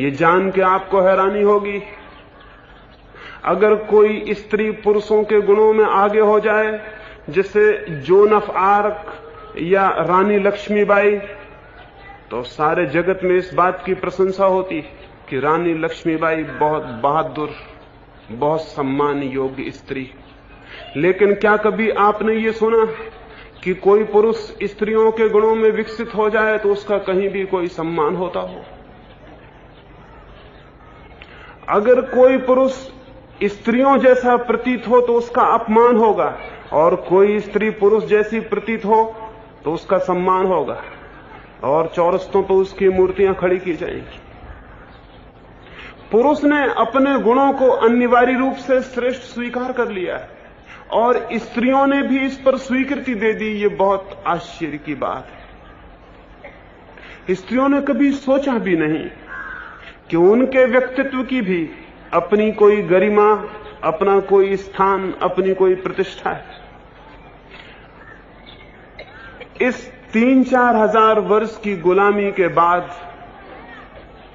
ये जान के आपको हैरानी होगी, अगर कोई स्त्री पुरुषों के गुणों में आगे हो जाए, जैसे जोन ऑफ आर्क या रानी लक्ष्मीबाई, तो सारे जगत में इस बात की प्रशंसा होती कि रानी लक्ष्मीबाई बहुत बहादुर, बहुत सम्मान योग्य स्त्री। लेकिन क्या कभी आपने ये सुना कि कोई पुरुष स्त्रियों के गुणों में विकसित हो जाए तो उसका कहीं भी कोई सम्मान होता हो? अगर कोई पुरुष स्त्रियों जैसा प्रतीत हो तो उसका अपमान होगा, और कोई स्त्री पुरुष जैसी प्रतीत हो तो उसका सम्मान होगा, और चौरस्तों पर उसकी मूर्तियां खड़ी की जाएंगी। पुरुष ने अपने गुणों को अनिवार्य रूप से श्रेष्ठ स्वीकार कर लिया है, और स्त्रियों ने भी इस पर स्वीकृति दे दी। ये बहुत आश्चर्य की बात है। स्त्रियों ने कभी सोचा भी नहीं कि उनके व्यक्तित्व की भी अपनी कोई गरिमा, अपना कोई स्थान, अपनी कोई प्रतिष्ठा है। इस 3-4 हजार वर्ष की गुलामी के बाद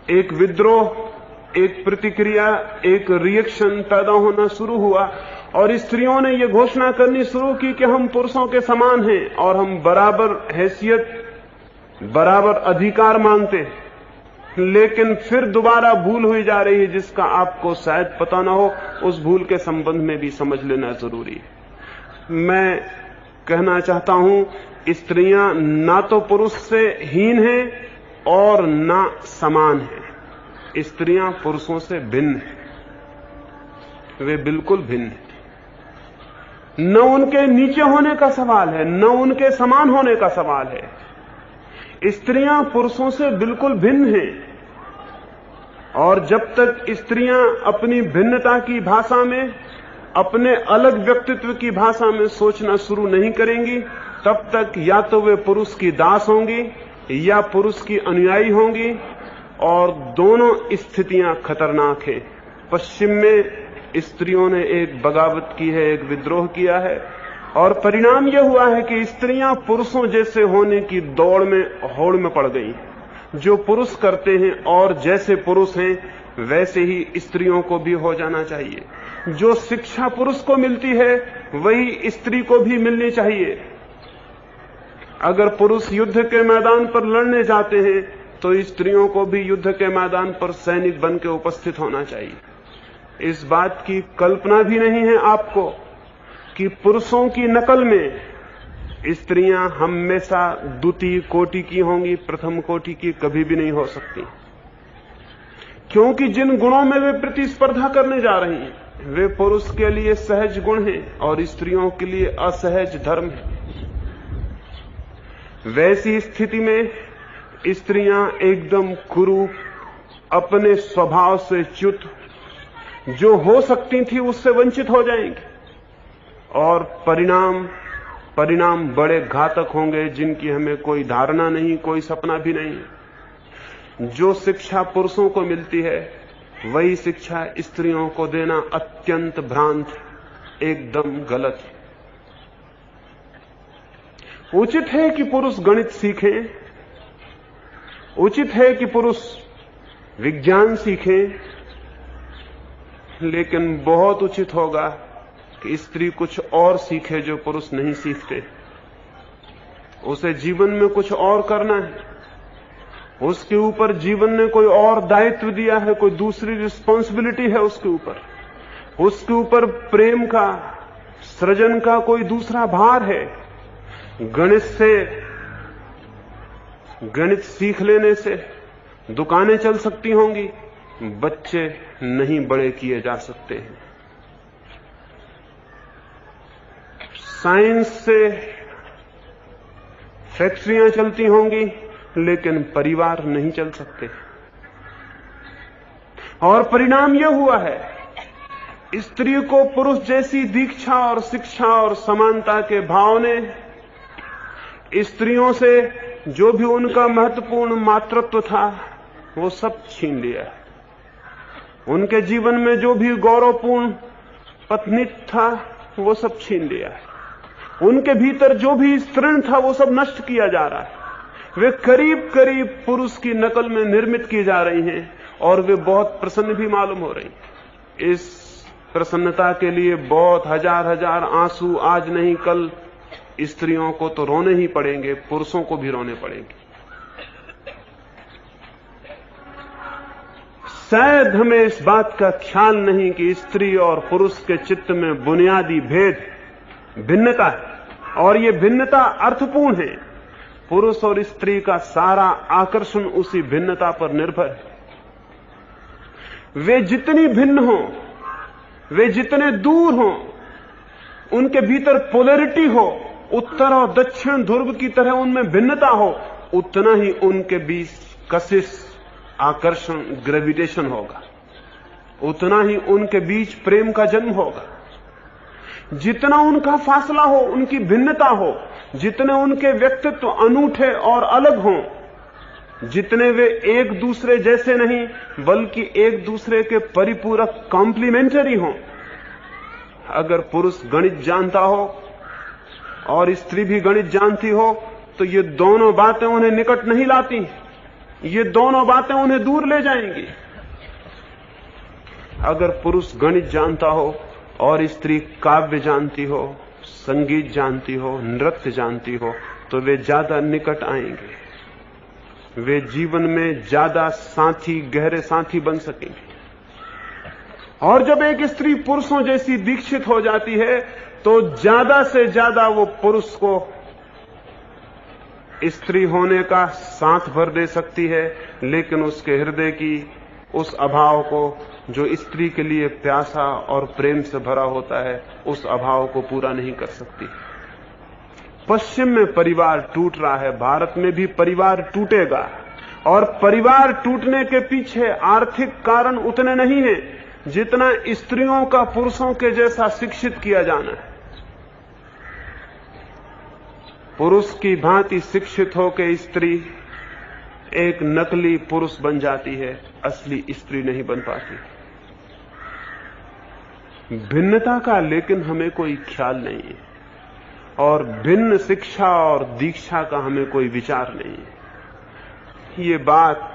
एक विद्रोह, एक प्रतिक्रिया, एक रिएक्शन पैदा होना शुरू हुआ, और स्त्रियों ने यह घोषणा करनी शुरू की कि हम पुरुषों के समान हैं और हम बराबर हैसियत, बराबर अधिकार मांगते हैं। लेकिन फिर दोबारा भूल हुई जा रही है, जिसका आपको शायद पता ना हो। उस भूल के संबंध में भी समझ लेना जरूरी है। मैं कहना चाहता हूं, स्त्रियां ना तो पुरुष से हीन हैं और ना समान हैं। स्त्रियां पुरुषों से भिन्न हैं, वे बिल्कुल भिन्न हैं। न उनके नीचे होने का सवाल है, न उनके समान होने का सवाल है। स्त्रियां पुरुषों से बिल्कुल भिन्न हैं, और जब तक स्त्रियां अपनी भिन्नता की भाषा में, अपने अलग व्यक्तित्व की भाषा में सोचना शुरू नहीं करेंगी, तब तक या तो वे पुरुष की दास होंगी या पुरुष की अनुयायी होंगी, और दोनों स्थितियां खतरनाक हैं। पश्चिम में स्त्रियों ने एक बगावत की है, एक विद्रोह किया है, और परिणाम यह हुआ है कि स्त्रियां पुरुषों जैसे होने की दौड़ में, होड़ में पड़ गई। जो पुरुष करते हैं और जैसे पुरुष हैं वैसे ही स्त्रियों को भी हो जाना चाहिए। जो शिक्षा पुरुष को मिलती है वही स्त्री को भी मिलनी चाहिए। अगर पुरुष युद्ध के मैदान पर लड़ने जाते हैं तो स्त्रियों को भी युद्ध के मैदान पर सैनिक बन के उपस्थित होना चाहिए। इस बात की कल्पना भी नहीं है आपको कि पुरुषों की नकल में स्त्रियां हमेशा द्वितीय कोटि की होंगी, प्रथम कोटि की कभी भी नहीं हो सकती। क्योंकि जिन गुणों में वे प्रतिस्पर्धा करने जा रही हैं वे पुरुष के लिए सहज गुण हैं और स्त्रियों के लिए असहज धर्म है। वैसी स्थिति में स्त्रियां एकदम कुरूप, अपने स्वभाव से च्युत, जो हो सकती थी उससे वंचित हो जाएंगी, और परिणाम बड़े घातक होंगे जिनकी हमें कोई धारणा नहीं, कोई सपना भी नहीं। जो शिक्षा पुरुषों को मिलती है वही शिक्षा स्त्रियों को देना अत्यंत भ्रांत, एकदम गलत है। उचित है कि पुरुष गणित सीखें, उचित है कि पुरुष विज्ञान सीखें, लेकिन बहुत उचित होगा कि स्त्री कुछ और सीखे जो पुरुष नहीं सीखते। उसे जीवन में कुछ और करना है, उसके ऊपर जीवन ने कोई और दायित्व दिया है, कोई दूसरी रिस्पॉन्सिबिलिटी है उसके ऊपर प्रेम का, सृजन का कोई दूसरा भार है। गणित सीख लेने से दुकानें चल सकती होंगी, बच्चे नहीं बड़े किए जा सकते हैं। साइंस से फैक्ट्रियां चलती होंगी, लेकिन परिवार नहीं चल सकते। और परिणाम यह हुआ है, स्त्री को पुरुष जैसी दीक्षा और शिक्षा और समानता के भाव ने स्त्रियों से जो भी उनका महत्वपूर्ण मातृत्व था वो सब छीन लिया। उनके जीवन में जो भी गौरवपूर्ण पत्नीत्व था वो सब छीन लिया है। उनके भीतर जो भी स्त्रीण था वो सब नष्ट किया जा रहा है। वे करीब करीब पुरुष की नकल में निर्मित की जा रही हैं, और वे बहुत प्रसन्न भी मालूम हो रही। इस प्रसन्नता के लिए बहुत हजार हजार आंसू आज नहीं कल स्त्रियों को तो रोने ही पड़ेंगे, पुरुषों को भी रोने पड़ेंगे। शायद हमें इस बात का ख्याल नहीं कि स्त्री और पुरुष के चित्त में बुनियादी भेद, भिन्नता है, और ये भिन्नता अर्थपूर्ण है। पुरुष और स्त्री का सारा आकर्षण उसी भिन्नता पर निर्भर है। वे जितनी भिन्न हों, वे जितने दूर हों, उनके भीतर पोलैरिटी हो, उत्तर और दक्षिण ध्रुव की तरह उनमें भिन्नता हो, उतना ही उनके बीच कशिश, आकर्षण, ग्रेविटेशन होगा, उतना ही उनके बीच प्रेम का जन्म होगा। जितना उनका फासला हो, उनकी भिन्नता हो, जितने उनके व्यक्तित्व अनूठे और अलग हों, जितने वे एक दूसरे जैसे नहीं बल्कि एक दूसरे के परिपूरक कॉम्प्लीमेंटरी हों। अगर पुरुष गणित जानता हो और स्त्री भी गणित जानती हो तो ये दोनों बातें उन्हें निकट नहीं लाती, ये दोनों बातें उन्हें दूर ले जाएंगी। अगर पुरुष गणित जानता हो और स्त्री काव्य जानती हो, संगीत जानती हो, नृत्य जानती हो, तो वे ज्यादा निकट आएंगे, वे जीवन में ज्यादा साथी, गहरे साथी बन सकेंगे। और जब एक स्त्री पुरुषों जैसी दीक्षित हो जाती है तो ज्यादा से ज्यादा वो पुरुष को स्त्री होने का साथ भर दे सकती है, लेकिन उसके हृदय की उस अभाव को जो स्त्री के लिए प्यासा और प्रेम से भरा होता है, उस अभाव को पूरा नहीं कर सकती। पश्चिम में परिवार टूट रहा है, भारत में भी परिवार टूटेगा, और परिवार टूटने के पीछे आर्थिक कारण उतने नहीं हैं जितना स्त्रियों का पुरुषों के जैसा शिक्षित किया जाना है। पुरुष की भांति शिक्षित होकर स्त्री एक नकली पुरुष बन जाती है, असली स्त्री नहीं बन पाती। भिन्नता का लेकिन हमें कोई ख्याल नहीं है, और भिन्न शिक्षा और दीक्षा का हमें कोई विचार नहीं है। ये बात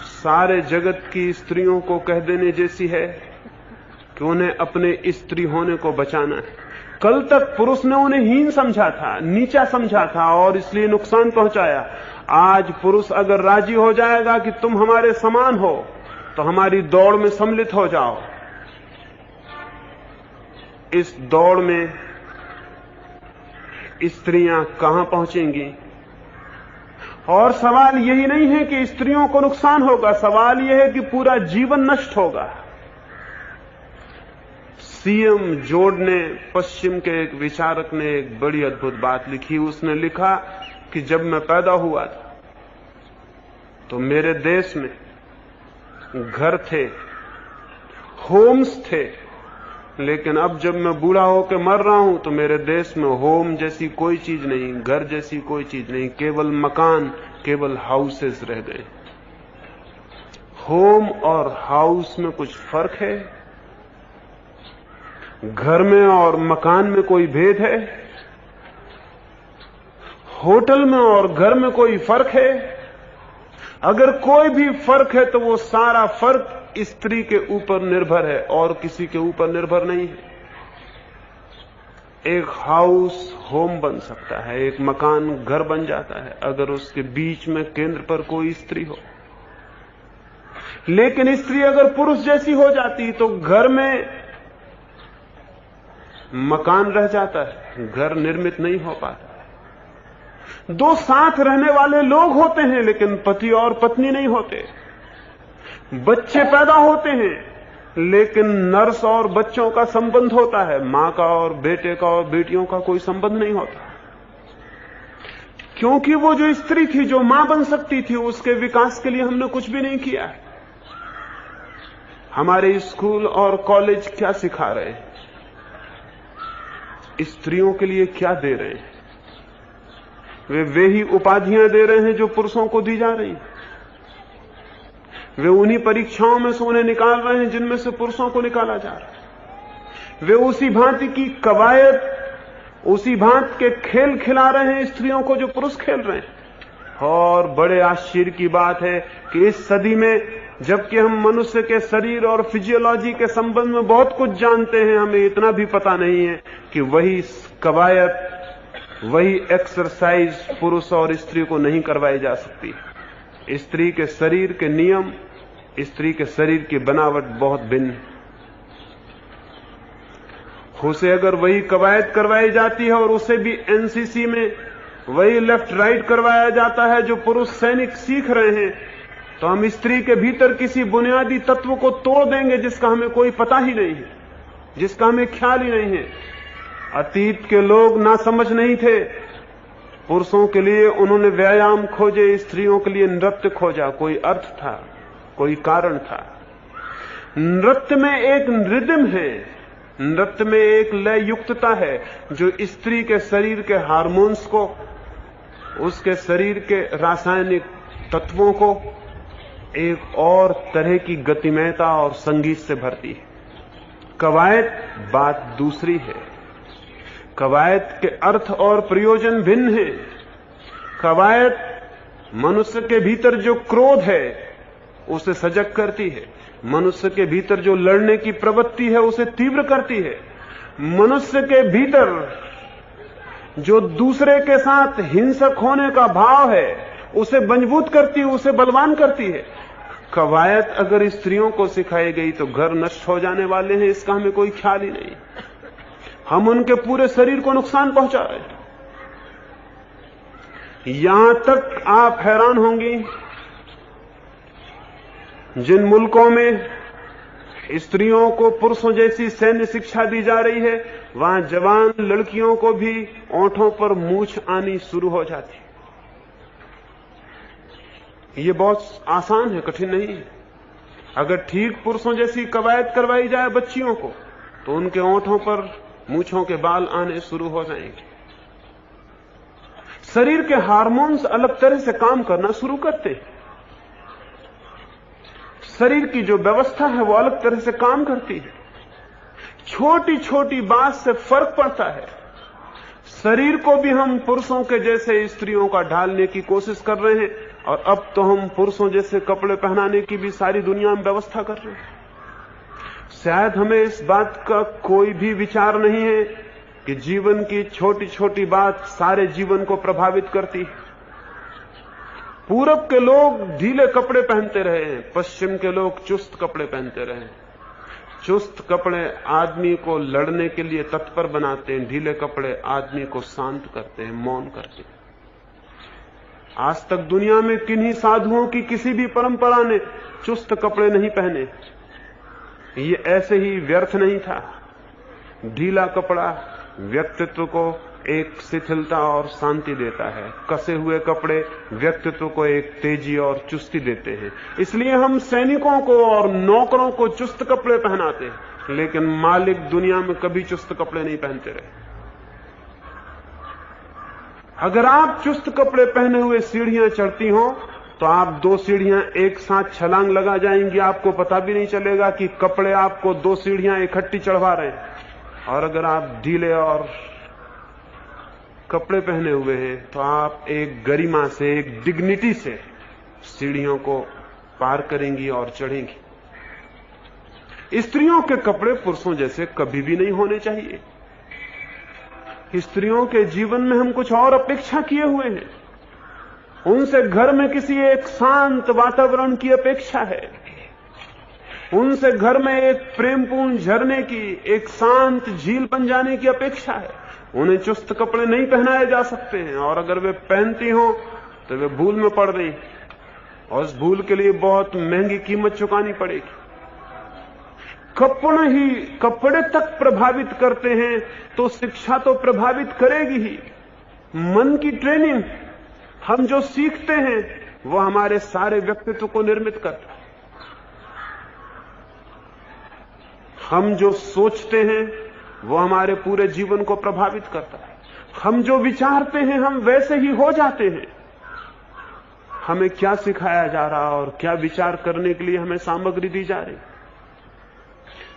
सारे जगत की स्त्रियों को कह देने जैसी है कि उन्हें अपने स्त्री होने को बचाना है। कल तक पुरुष ने उन्हें हीन समझा था, नीचा समझा था और इसलिए नुकसान पहुंचाया। आज पुरुष अगर राजी हो जाएगा कि तुम हमारे समान हो तो हमारी दौड़ में सम्मिलित हो जाओ। इस दौड़ में स्त्रियां कहां पहुंचेंगी? और सवाल यही नहीं है कि स्त्रियों को नुकसान होगा, सवाल यह है कि पूरा जीवन नष्ट होगा। सीएम जोड ने, पश्चिम के एक विचारक ने एक बड़ी अद्भुत बात लिखी। उसने लिखा कि जब मैं पैदा हुआ था तो मेरे देश में घर थे, होम्स थे, लेकिन अब जब मैं बूढ़ा होकर मर रहा हूं तो मेरे देश में होम जैसी कोई चीज नहीं, घर जैसी कोई चीज नहीं, केवल मकान, केवल हाउसेस रह गए। होम और हाउस में कुछ फर्क है? घर में और मकान में कोई भेद है? होटल में और घर में कोई फर्क है? अगर कोई भी फर्क है तो वो सारा फर्क स्त्री के ऊपर निर्भर है और किसी के ऊपर निर्भर नहीं है। एक हाउस होम बन सकता है, एक मकान घर बन जाता है अगर उसके बीच में केंद्र पर कोई स्त्री हो। लेकिन स्त्री अगर पुरुष जैसी हो जाती तो घर में मकान रह जाता है, घर निर्मित नहीं हो पाता। दो साथ रहने वाले लोग होते हैं लेकिन पति और पत्नी नहीं होते। बच्चे पैदा होते हैं लेकिन नर्स और बच्चों का संबंध होता है, मां का और बेटे का और बेटियों का कोई संबंध नहीं होता। क्योंकि वो जो स्त्री थी, जो मां बन सकती थी, उसके विकास के लिए हमने कुछ भी नहीं किया। हमारे स्कूल और कॉलेज क्या सिखा रहे हैं? स्त्रियों के लिए क्या दे रहे हैं? वे ही उपाधियां दे रहे हैं जो पुरुषों को दी जा रही हैं। वे उन्हीं परीक्षाओं में से उन्हें निकाल रहे हैं जिनमें से पुरुषों को निकाला जा रहा है। वे उसी भांति की कवायद, उसी भांति के खेल खिला रहे हैं स्त्रियों को जो पुरुष खेल रहे हैं। और बड़े आश्चर्य की बात है कि इस सदी में, जबकि हम मनुष्य के शरीर और फिजियोलॉजी के संबंध में बहुत कुछ जानते हैं, हमें इतना भी पता नहीं है कि वही कवायद, वही एक्सरसाइज पुरुष और स्त्री को नहीं करवाई जा सकती। स्त्री के शरीर के नियम, स्त्री के शरीर की बनावट बहुत भिन्न है। उसे अगर वही कवायद करवाई जाती है और उसे भी एनसीसी में वही लेफ्ट राइट करवाया जाता है जो पुरुष सैनिक सीख रहे हैं, तो हम स्त्री के भीतर किसी बुनियादी तत्व को तोड़ देंगे जिसका हमें कोई पता ही नहीं है, जिसका हमें ख्याल ही नहीं है। अतीत के लोग नासमझ नहीं थे। पुरुषों के लिए उन्होंने व्यायाम खोजे, स्त्रियों के लिए नृत्य खोजा। कोई अर्थ था, कोई कारण था। नृत्य में एक रिदम है, नृत्य में एक लय युक्तता है जो स्त्री के शरीर के हार्मोन्स को, उसके शरीर के रासायनिक तत्वों को एक और तरह की गतिमयता और संगीत से भरती है। कवायद बात दूसरी है। कवायद के अर्थ और प्रयोजन भिन्न है। कवायद मनुष्य के भीतर जो क्रोध है उसे सजग करती है, मनुष्य के भीतर जो लड़ने की प्रवृत्ति है उसे तीव्र करती है, मनुष्य के भीतर जो दूसरे के साथ हिंसक होने का भाव है उसे मजबूत करती है, उसे बलवान करती है। कवायद अगर स्त्रियों को सिखाई गई तो घर नष्ट हो जाने वाले हैं, इसका हमें कोई ख्याल ही नहीं। हम उनके पूरे शरीर को नुकसान पहुंचा रहे हैं। यहां तक आप हैरान होंगी, जिन मुल्कों में स्त्रियों को पुरुषों जैसी सैन्य शिक्षा दी जा रही है, वहां जवान लड़कियों को भी ओंठों पर मूंछ आनी शुरू हो जाती है। ये बहुत आसान है, कठिन नहीं है। अगर ठीक पुरुषों जैसी कवायद करवाई जाए बच्चियों को, तो उनके ओंठों पर मूंछों के बाल आने शुरू हो जाएंगे। शरीर के हार्मोन्स अलग तरह से काम करना शुरू करते हैं। शरीर की जो व्यवस्था है वो अलग तरह से काम करती है। छोटी छोटी बात से फर्क पड़ता है। शरीर को भी हम पुरुषों के जैसे स्त्रियों का ढालने की कोशिश कर रहे हैं, और अब तो हम पुरुषों जैसे कपड़े पहनाने की भी सारी दुनिया में व्यवस्था कर रहे हैं। शायद हमें इस बात का कोई भी विचार नहीं है कि जीवन की छोटी छोटी बात सारे जीवन को प्रभावित करती है। पूरब के लोग ढीले कपड़े पहनते रहे हैं, पश्चिम के लोग चुस्त कपड़े पहनते रहे हैं। चुस्त कपड़े आदमी को लड़ने के लिए तत्पर बनाते हैं, ढीले कपड़े आदमी को शांत करते हैं, मौन करते हैं। आज तक दुनिया में किन्हीं साधुओं की किसी भी परंपरा ने चुस्त कपड़े नहीं पहने। ये ऐसे ही व्यर्थ नहीं था। ढीला कपड़ा व्यक्तित्व को एक शिथिलता और शांति देता है। कसे हुए कपड़े व्यक्तित्व को एक तेजी और चुस्ती देते हैं। इसलिए हम सैनिकों को और नौकरों को चुस्त कपड़े पहनाते हैं, लेकिन मालिक दुनिया में कभी चुस्त कपड़े नहीं पहनते रहे। अगर आप चुस्त कपड़े पहने हुए सीढ़ियां चढ़ती हो तो आप 2 सीढ़ियां एक साथ छलांग लगा जाएंगी, आपको पता भी नहीं चलेगा कि कपड़े आपको 2 सीढ़ियां इकट्ठी चढ़वा रहे हैं। और अगर आप ढीले और कपड़े पहने हुए हैं तो आप एक गरिमा से, एक डिग्निटी से सीढ़ियों को पार करेंगी और चढ़ेंगी। स्त्रियों के कपड़े पुरुषों जैसे कभी भी नहीं होने चाहिए। स्त्रियों के जीवन में हम कुछ और अपेक्षा किए हुए हैं। उनसे घर में किसी एक शांत वातावरण की अपेक्षा है। उनसे घर में एक प्रेमपूर्ण झरने की, एक शांत झील बन जाने की अपेक्षा है। उन्हें चुस्त कपड़े नहीं पहनाए जा सकते हैं, और अगर वे पहनती हो तो वे भूल में पड़ गई, और उस भूल के लिए बहुत महंगी कीमत चुकानी पड़ेगी। कपड़े तक प्रभावित करते हैं तो शिक्षा तो प्रभावित करेगी ही। मन की ट्रेनिंग, हम जो सीखते हैं वो हमारे सारे व्यक्तित्व को निर्मित करता है। हम जो सोचते हैं वो हमारे पूरे जीवन को प्रभावित करता है। हम जो विचारते हैं हम वैसे ही हो जाते हैं। हमें क्या सिखाया जा रहा और क्या विचार करने के लिए हमें सामग्री दी जा रही,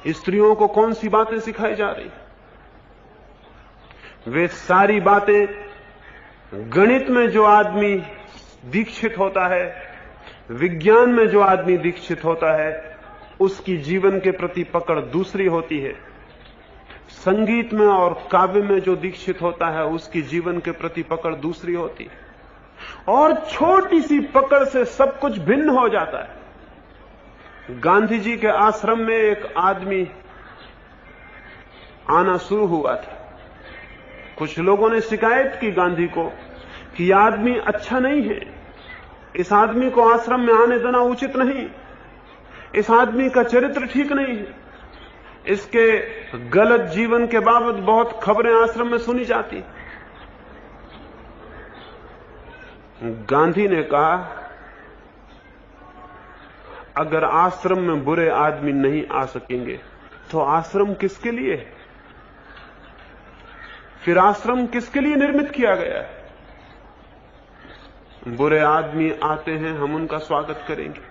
स्त्रियों को कौन सी बातें सिखाई जा रही, वे सारी बातें गणित में जो आदमी दीक्षित होता है, विज्ञान में जो आदमी दीक्षित होता है उसकी जीवन के प्रति पकड़ दूसरी होती है। संगीत में और काव्य में जो दीक्षित होता है उसकी जीवन के प्रति पकड़ दूसरी होती है। और छोटी सी पकड़ से सब कुछ भिन्न हो जाता है। गांधी जी के आश्रम में एक आदमी आना शुरू हुआ था। कुछ लोगों ने शिकायत की गांधी को कि यह आदमी अच्छा नहीं है, इस आदमी को आश्रम में आने देना उचित नहीं, इस आदमी का चरित्र ठीक नहीं है, इसके गलत जीवन के बाबत बहुत खबरें आश्रम में सुनी जाती। गांधी ने कहा, अगर आश्रम में बुरे आदमी नहीं आ सकेंगे तो आश्रम किसके लिए है? फिर आश्रम किसके लिए निर्मित किया गया है? बुरे आदमी आते हैं, हम उनका स्वागत करेंगे।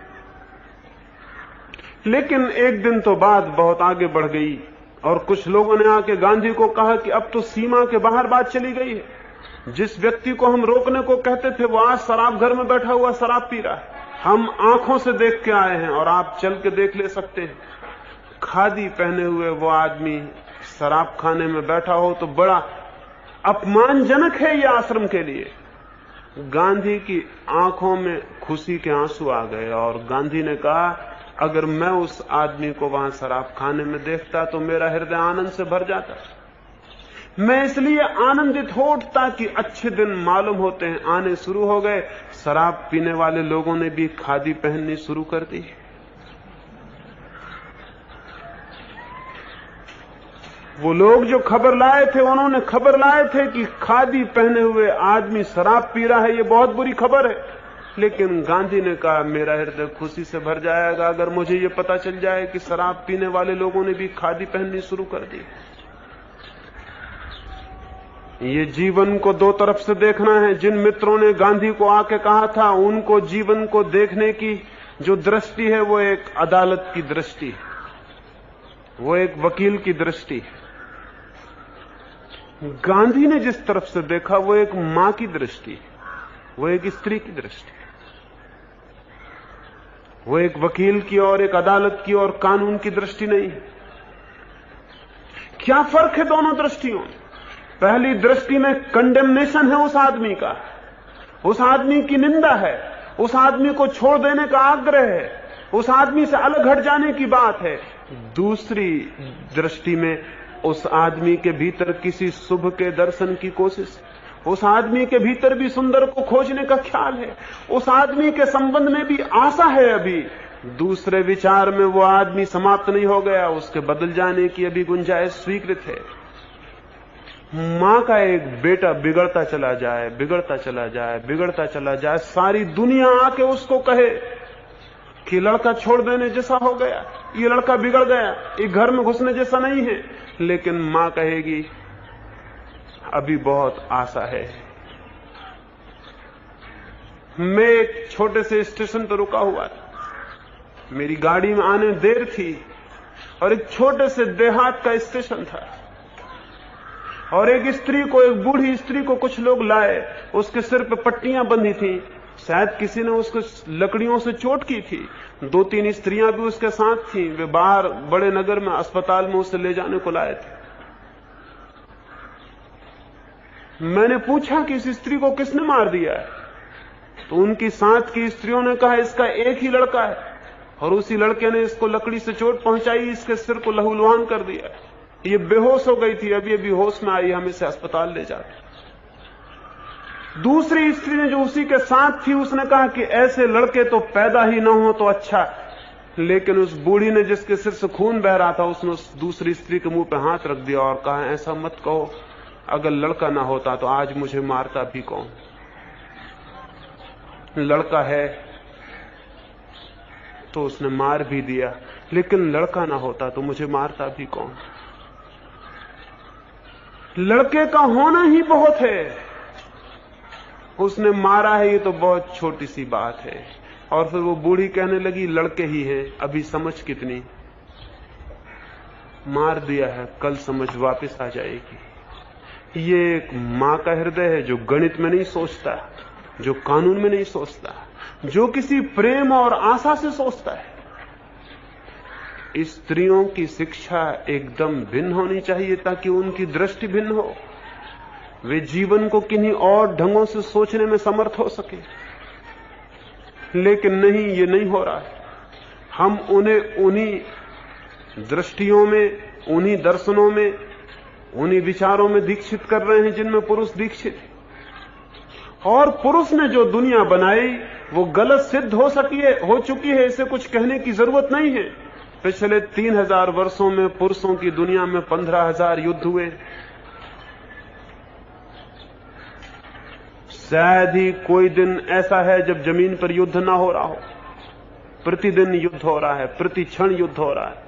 लेकिन एक दिन तो बात बहुत आगे बढ़ गई और कुछ लोगों ने आके गांधी को कहा कि अब तो सीमा के बाहर बात चली गई है। जिस व्यक्ति को हम रोकने को कहते थे वो आज शराब घर में बैठा हुआ शराब पी रहा है। हम आंखों से देख के आए हैं और आप चल के देख ले सकते हैं। खादी पहने हुए वो आदमी शराब खाने में बैठा हो तो बड़ा अपमानजनक है यह आश्रम के लिए। गांधी की आंखों में खुशी के आंसू आ गए और गांधी ने कहा, अगर मैं उस आदमी को वहां शराब खाने में देखता तो मेरा हृदय आनंद से भर जाता। मैं इसलिए आनंदित हो उठता कि अच्छे दिन मालूम होते हैं आने शुरू हो गए। शराब पीने वाले लोगों ने भी खादी पहननी शुरू कर दी। वो लोग जो खबर लाए थे उन्होंने खबर लाए थे कि खादी पहने हुए आदमी शराब पी रहा है, ये बहुत बुरी खबर है। लेकिन गांधी ने कहा, मेरा हृदय खुशी से भर जाएगा अगर मुझे ये पता चल जाए कि शराब पीने वाले लोगों ने भी खादी पहननी शुरू कर दी। ये जीवन को दो तरफ से देखना है। जिन मित्रों ने गांधी को आके कहा था, उनको जीवन को देखने की जो दृष्टि है वो एक अदालत की दृष्टि है, वो एक वकील की दृष्टि है। गांधी ने जिस तरफ से देखा वो एक मां की दृष्टि है, वो एक स्त्री की दृष्टि है, वो एक वकील की और एक अदालत की और कानून की दृष्टि नहीं है। क्या फर्क है दोनों दृष्टियों में? पहली दृष्टि में कंडेमनेशन है उस आदमी का, उस आदमी की निंदा है, उस आदमी को छोड़ देने का आग्रह है, उस आदमी से अलग हट जाने की बात है। दूसरी दृष्टि में उस आदमी के भीतर किसी शुभ के दर्शन की कोशिश, उस आदमी के भीतर भी सुंदर को खोजने का ख्याल है, उस आदमी के संबंध में भी आशा है। अभी दूसरे विचार में वो आदमी समाप्त नहीं हो गया, उसके बदल जाने की अभी गुंजाइश स्वीकृत है। मां का एक बेटा बिगड़ता चला जाए, बिगड़ता चला जाए, बिगड़ता चला जाए, सारी दुनिया आके उसको कहे कि लड़का छोड़ देने जैसा हो गया, ये लड़का बिगड़ गया, ये घर में घुसने जैसा नहीं है। लेकिन मां कहेगी अभी बहुत आशा है। मैं एक छोटे से स्टेशन पर रुका हुआ था, मेरी गाड़ी में आने देर थी और एक छोटे से देहात का स्टेशन था और एक स्त्री को, एक बूढ़ी स्त्री को कुछ लोग लाए, उसके सिर पे पट्टियां बंधी थी, शायद किसी ने उसको लकड़ियों से चोट की थी। 2-3 स्त्रियां भी उसके साथ थीं, वे बाहर बड़े नगर में अस्पताल में उसे ले जाने को लाए थे। मैंने पूछा कि इस स्त्री को किसने मार दिया है, तो उनकी साथ की स्त्रियों ने कहा इसका एक ही लड़का है और उसी लड़के ने इसको लकड़ी से चोट पहुंचाई, इसके सिर को लहूलुहान कर दिया, ये बेहोश हो गई थी, अभी अभी होश में आई, हम इसे अस्पताल ले जाते। दूसरी स्त्री ने जो उसी के साथ थी उसने कहा कि ऐसे लड़के तो पैदा ही ना हो तो अच्छा। लेकिन उस बूढ़ी ने जिसके सिर से खून बह रहा था उसने उस दूसरी स्त्री के मुंह पे हाथ रख दिया और कहा ऐसा मत कहो, अगर लड़का ना होता तो आज मुझे मारता भी कौन। लड़का है तो उसने मार भी दिया, लेकिन लड़का ना होता तो मुझे मारता भी कौन। लड़के का होना ही बहुत है, उसने मारा है ये तो बहुत छोटी सी बात है। और फिर वो बूढ़ी कहने लगी लड़के ही है, अभी समझ कितनी, मार दिया है कल समझ वापस आ जाएगी। ये एक मां का हृदय है जो गणित में नहीं सोचता, जो कानून में नहीं सोचता, जो किसी प्रेम और आशा से सोचता है। स्त्रियों की शिक्षा एकदम भिन्न होनी चाहिए ताकि उनकी दृष्टि भिन्न हो, वे जीवन को किन्हीं और ढंगों से सोचने में समर्थ हो सके। लेकिन नहीं, ये नहीं हो रहा है। हम उन्हें उन्हीं दृष्टियों में, उन्हीं दर्शनों में, उन्हीं विचारों में दीक्षित कर रहे हैं जिनमें पुरुष दीक्षित है। और पुरुष ने जो दुनिया बनाई वो गलत सिद्ध हो चुकी है, इसे कुछ कहने की जरूरत नहीं है। पिछले 3000 वर्षों में पुरुषों की दुनिया में 15,000 युद्ध हुए। शायद ही कोई दिन ऐसा है जब जमीन पर युद्ध ना हो रहा हो। प्रतिदिन युद्ध हो रहा है, प्रति क्षण युद्ध हो रहा है।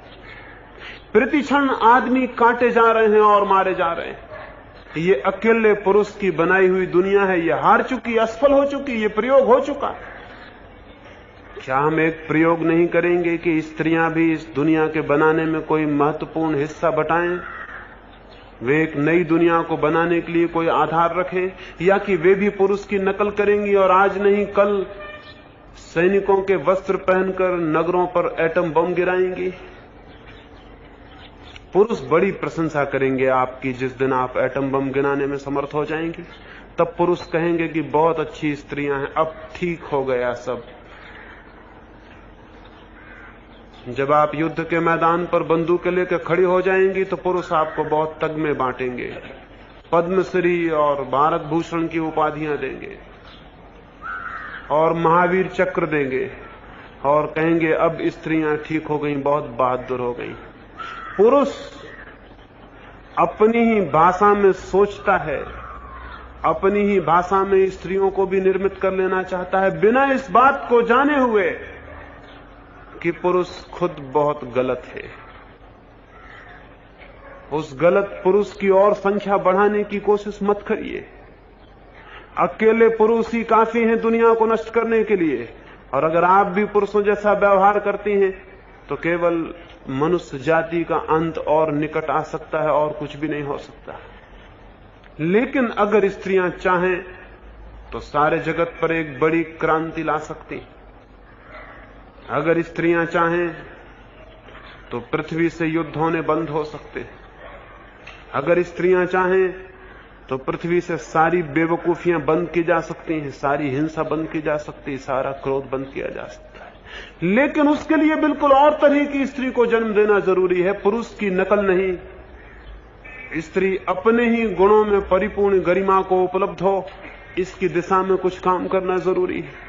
प्रति क्षण आदमी काटे जा रहे हैं और मारे जा रहे हैं। ये अकेले पुरुष की बनाई हुई दुनिया है, ये हार चुकी, असफल हो चुकी, ये प्रयोग हो चुका। क्या हम एक प्रयोग नहीं करेंगे कि स्त्रियां भी इस दुनिया के बनाने में कोई महत्वपूर्ण हिस्सा बटाएं? वे एक नई दुनिया को बनाने के लिए कोई आधार रखें, या कि वे भी पुरुष की नकल करेंगी और आज नहीं कल सैनिकों के वस्त्र पहनकर नगरों पर एटम बम गिराएंगी? पुरुष बड़ी प्रशंसा करेंगे आपकी जिस दिन आप एटम बम गिराने में समर्थ हो जाएंगे। तब पुरुष कहेंगे कि बहुत अच्छी स्त्रियां हैं, अब ठीक हो गया सब। जब आप युद्ध के मैदान पर बंदूकें लेकर खड़ी हो जाएंगी तो पुरुष आपको बहुत तगमे बांटेंगे, पद्मश्री और भारत भूषण की उपाधियां देंगे और महावीर चक्र देंगे और कहेंगे अब स्त्रियां ठीक हो गई, बहुत बहादुर हो गई। पुरुष अपनी ही भाषा में सोचता है, अपनी ही भाषा में स्त्रियों को भी निर्मित कर लेना चाहता है, बिना इस बात को जाने हुए कि पुरुष खुद बहुत गलत है। उस गलत पुरुष की और संख्या बढ़ाने की कोशिश मत करिए। अकेले पुरुष ही काफी हैं दुनिया को नष्ट करने के लिए, और अगर आप भी पुरुषों जैसा व्यवहार करती हैं तो केवल मनुष्य जाति का अंत और निकट आ सकता है और कुछ भी नहीं हो सकता। लेकिन अगर स्त्रियां चाहें तो सारे जगत पर एक बड़ी क्रांति ला सकती। अगर स्त्रियां चाहें तो पृथ्वी से युद्ध होने बंद हो सकते। अगर स्त्रियां चाहें तो पृथ्वी से सारी बेवकूफियां बंद की जा सकती हैं, सारी हिंसा बंद की जा सकती है, सारा क्रोध बंद किया जा सकता है। लेकिन उसके लिए बिल्कुल और तरह की स्त्री को जन्म देना जरूरी है, पुरुष की नकल नहीं। स्त्री अपने ही गुणों में परिपूर्ण गरिमा को उपलब्ध हो, इसकी दिशा में कुछ काम करना जरूरी है।